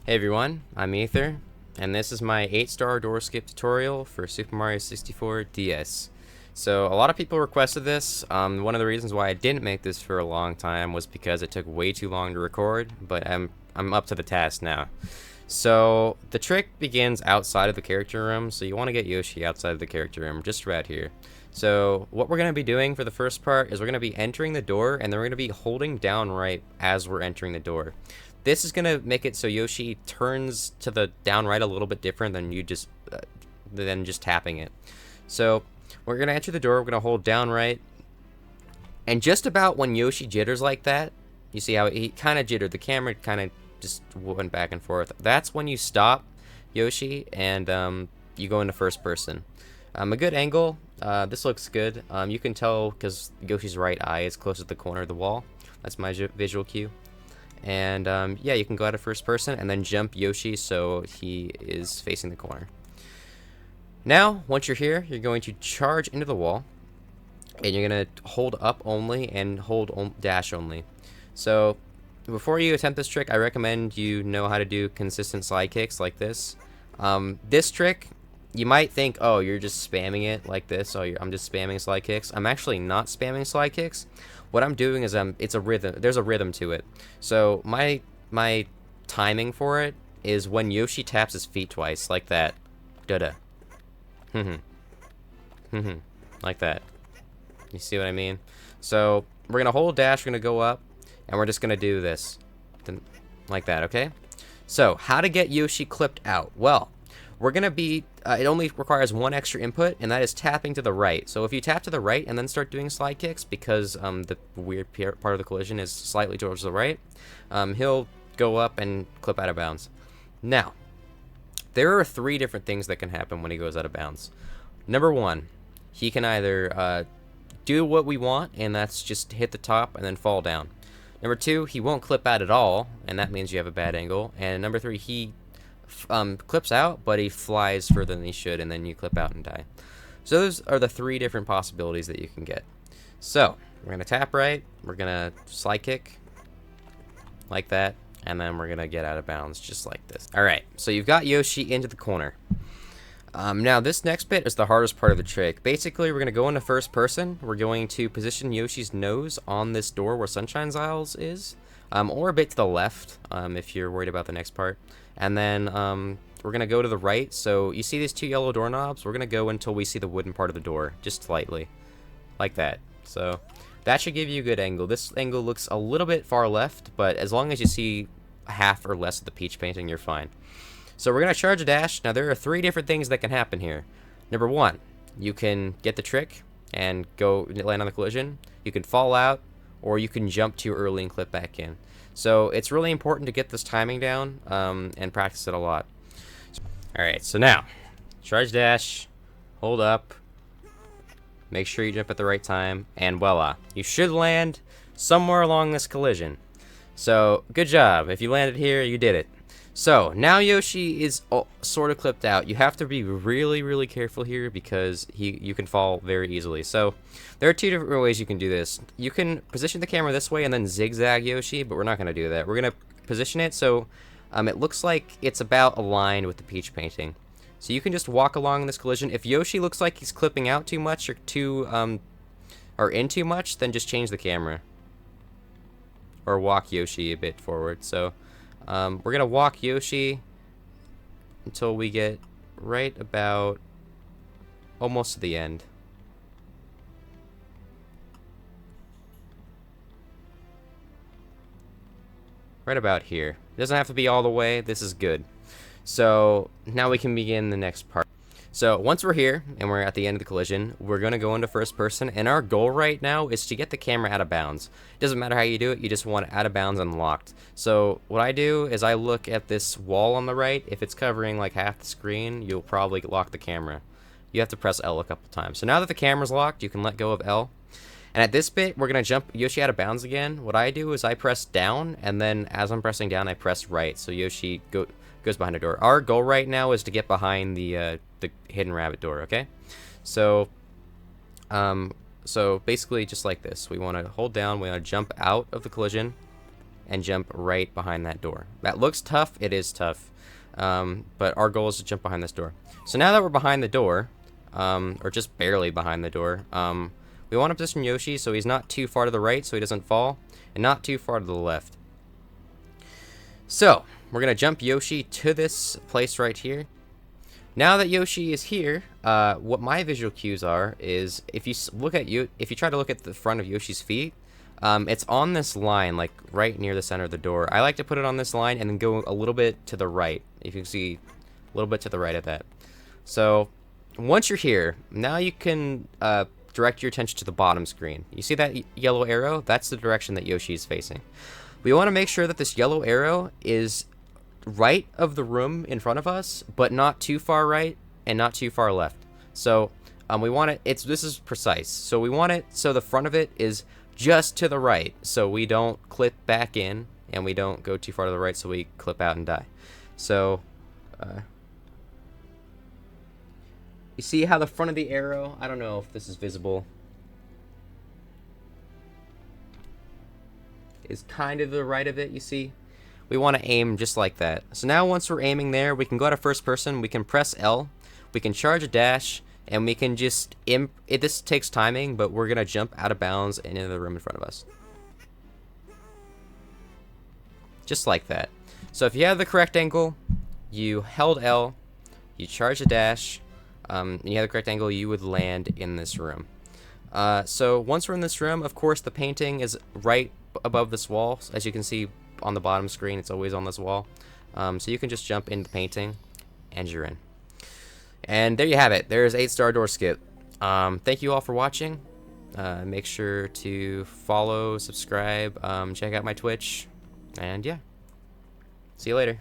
Hey everyone, I'm Ether, and this is my 8-star door skip tutorial for Super Mario 64 DS. So a lot of people requested this. One of the reasons why I didn't make this for a long time was because it took way too long to record, but I'm up to the task now. So the trick begins outside of the character room, so you want to get Yoshi outside of the character room, just right here. So what we're going to be doing for the first part is we're going to be entering the door, and then we're going to be holding down right as we're entering the door. This is going to make it so Yoshi turns to the down right a little bit different than than just tapping it. So we're going to enter the door, we're going to hold down right, and just about when Yoshi jitters like that, you see how he kind of jittered, the camera kind of just went back and forth. That's when you stop Yoshi and you go into first person. A good angle. This looks good. You can tell because Yoshi's right eye is close to the corner of the wall. That's my visual cue. And yeah, you can go out of first person and then jump Yoshi so he is facing the corner. Now, once you're here, you're going to charge into the wall, and you're going to hold up only and hold dash only. So before you attempt this trick, I recommend you know how to do consistent slide kicks like this. This trick, you might think, oh, you're just spamming it like this. Oh, I'm just spamming slide kicks. I'm actually not spamming slide kicks. What I'm doing is it's a rhythm. There's a rhythm to it. So my timing for it is when Yoshi taps his feet twice, like that. Da-da. Like that. You see what I mean? So we're gonna hold dash, we're gonna go up, and we're just gonna do this. Like that, okay? So, how to get Yoshi clipped out? Well, we're gonna be, it only requires one extra input, and that is tapping to the right. So if you tap to the right and then start doing slide kicks, because the weird part of the collision is slightly towards the right, he'll go up and clip out of bounds. Now, there are 3 different things that can happen when he goes out of bounds. Number 1, he can either do what we want, and that's just hit the top and then fall down. Number 2, he won't clip out at all, and that means you have a bad angle. And number 3, he clips out, but he flies further than he should, and then you clip out and die. So those are the 3 different possibilities that you can get. So we're gonna tap right, we're gonna slide kick like that, and then we're gonna get out of bounds just like this. All right, so you've got Yoshi into the corner. Now this next bit is the hardest part of the trick. Basically, we're gonna go into first person. We're going to position Yoshi's nose on this door where Sunshine's Isles is, or a bit to the left if you're worried about the next part. And then we're gonna go to the right. So you see these 2 yellow doorknobs? We're gonna go until we see the wooden part of the door, just slightly, like that. So that should give you a good angle. This angle looks a little bit far left, but as long as you see half or less of the peach painting, you're fine. So we're going to charge a dash. Now there are 3 different things that can happen here. Number 1, you can get the trick and go land on the collision. You can fall out, or you can jump too early and clip back in. So it's really important to get this timing down and practice it a lot. Alright, so now, charge dash, hold up, make sure you jump at the right time, and voila. You should land somewhere along this collision. So, good job. If you landed here, you did it. So, now Yoshi is sort of clipped out. You have to be really, really careful here because you can fall very easily. So, there are 2 different ways you can do this. You can position the camera this way and then zigzag Yoshi, but we're not going to do that. We're going to position it so it looks like it's about aligned with the peach painting. So you can just walk along this collision. If Yoshi looks like he's clipping out too much or in too much, then just change the camera. Or walk Yoshi a bit forward. So we're gonna walk Yoshi until we get right about almost to the end. Right about here. It doesn't have to be all the way. This is good. So now we can begin the next part. So once we're here and we're at the end of the collision, we're going to go into first person, and our goal right now is to get the camera out of bounds. It doesn't matter how you do it, you just want it out of bounds and locked. So what I do is I look at this wall on the right. If it's covering like half the screen, you'll probably lock the camera. You have to press L a couple times. So now that the camera's locked, you can let go of L. And at this bit, we're going to jump Yoshi out of bounds again. What I do is I press down, and then as I'm pressing down, I press right. So Yoshi goes behind a door. Our goal right now is to get behind the hidden rabbit door, okay? So basically just like this. We want to hold down, we want to jump out of the collision, and jump right behind that door. That looks tough. It is tough. But our goal is to jump behind this door. So now that we're behind the door, or just barely behind the door, we want to position Yoshi so he's not too far to the right so he doesn't fall, and not too far to the left. So, we're going to jump Yoshi to this place right here. Now that Yoshi is here, what my visual cues are is if you try to look at the front of Yoshi's feet, it's on this line, like right near the center of the door. I like to put it on this line and then go a little bit to the right. If you can see, a little bit to the right of that. So, once you're here, now you can direct your attention to the bottom screen. You see that yellow arrow? That's the direction that Yoshi is facing. We want to make sure that this yellow arrow is right of the room in front of us, but not too far right and not too far left. So we want it, this is precise. So we want it so the front of it is just to the right, so we don't clip back in and we don't go too far to the right so we clip out and die. So you see how the front of the arrow, I don't know if this is visible, is kind of the right of it, you see? We want to aim just like that. So now once we're aiming there, we can go to first person, we can press L, we can charge a dash, and we can just, this takes timing, but we're going to jump out of bounds and into the room in front of us. Just like that. So if you have the correct angle, you held L, you charge a dash, and you have the correct angle, you would land in this room. So once we're in this room, of course the painting is right above this wall. As you can see on the bottom screen, it's always on this wall. So you can just jump into the painting and you're in. And there you have it. There's 8-star door skip. Thank you all for watching. Make sure to follow, subscribe, check out my Twitch, and yeah. See you later.